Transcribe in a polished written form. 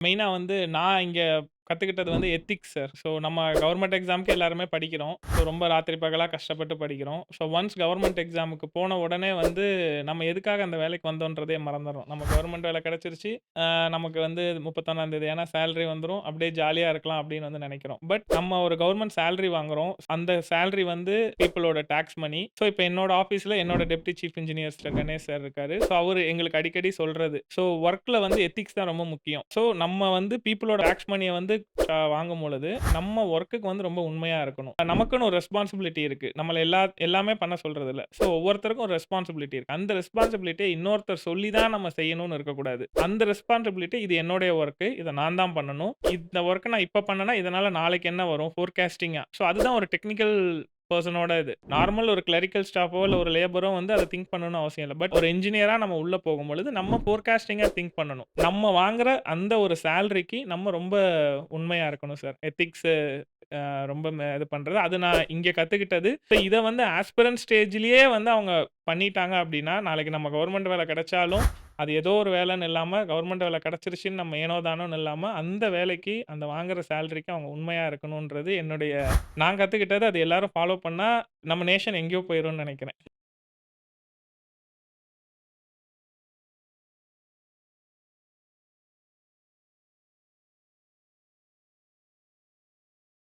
மெயினா வந்து நான் இங்க கத்துக்கிட்டது வந்து எத்திக்ஸ் சார். ஸோ நம்ம கவர்மெண்ட் எக்ஸாம்க்கு எல்லாருமே படிக்கிறோம். ஸோ ரொம்ப ராத்திரி பகலா கஷ்டப்பட்டு படிக்கிறோம். ஸோ ஒன்ஸ் கவர்மெண்ட் எக்ஸாமுக்கு போன உடனே வந்து நம்ம எதுக்காக அந்த வேலைக்கு வந்தோன்றதே மறந்துர்றோம். நம்ம கவர்மெண்ட் வேலை கிடைச்சிருச்சு. நமக்கு வந்து 31ஆம் தேதி ஆனா சேலரி வந்துரும். அப்படியே ஜாலியா இருக்கலாம் அப்படின்னு வந்து நெனைக்கிறோம். பட் நம்ம ஒரு கவர்மெண்ட் சேலரி வாங்குறோம். அந்த சேலரி வந்து பீப்பிளோட டாக்ஸ் மனி. ஸோ இப்ப என்னோட ஆஃபீஸ்ல என்னோட டெப்டி சீஃப் இன்ஜினியர்ஸ்ல கணேஷ் சார் இருக்காரு. ஸோ அவரு எங்களுக்கு அடிக்கடி சொல்றது. ஸோ வொர்க்ல வந்து எத்திக்ஸ் தான் ரொம்ப முக்கியம். ஸோ நம்ம வந்து பீப்பிளோட டாக்ஸ் மனிய வந்து வாங்கும் பொழுது, நம்ம வொர்க்குக்கு வந்து ரொம்ப உண்மையா இருக்கணும். நமக்குன்னு ஒரு ரெஸ்பான்சிபிலிட்டி இருக்கு. நம்மள எல்லாமே பண்ண சொல்றது இல்ல. ஸோ ஒவ்வொருத்தருக்கும் ஒரு ரெஸ்பான்சிபிலிட்டி இருக்கு. அந்த ரெஸ்பான்சிபிலிட்டிய இன்னொருத்தர் சொல்லி தான் நம்ம செய்யணும்னு இருக்கக்கூடாது. அந்த ரெஸ்பான்சிபிலிட்டி இது என்னுடைய வொர்க்கு. இத நான் தான் பண்ணணும். இந்த வொர்க்க நான் இப்ப பண்ணேன்னா, இதனால நாளைக்கு என்ன வரும்? ஃபோர்காஸ்டிங்கா. ஸோ அதுதான் ஒரு டெக்னிக்கல் பெர்சனோட இது. நார்மல் ஒரு கிளரிக்கல் ஸ்டாஃபோ, இல்ல ஒரு லேபரோ வந்து அத திங்க் பண்ணணும்னு அவசியம் இல்ல. பட் ஒரு என்ஜினியரா நம்ம உள்ள போகும்பொழுது, நம்ம ஃபோர்காஸ்டிங்கா திங்க் பண்ணணும். நம்ம வாங்குற அந்த ஒரு சேலரிக்கு நம்ம ரொம்ப உண்மையா இருக்கணும் சார். எத்திக்ஸ் ரொம்ப இது பண்றது. அது நான் இங்க கத்துக்கிட்டது. இத வந்து ஆஸ்பிரன்ட் ஸ்டேஜ்லயே வந்து அவங்க பண்ணிட்டாங்க அப்டின்னா, நாளைக்கு நம்ம கவர்மெண்ட் வேலை கிடைச்சாலும், அது ஏதோ ஒரு வேலைன்னு இல்லாம, கவர்மெண்ட் வேலை கிடைச்சிருச்சுன்னு நம்ம ஏனோ தானோன்னு இல்லாம, அந்த வேலைக்கு, அந்த வாங்குற சேலரிக்கு அவங்க உண்மையா இருக்கணுன்றது என்னுடைய நான் கத்துக்கிட்டது. அது எல்லாரும் ஃபாலோ பண்ணா, நம்ம நேஷன் எங்கேயோ போயிரும்னு நெனைக்கிறேன்.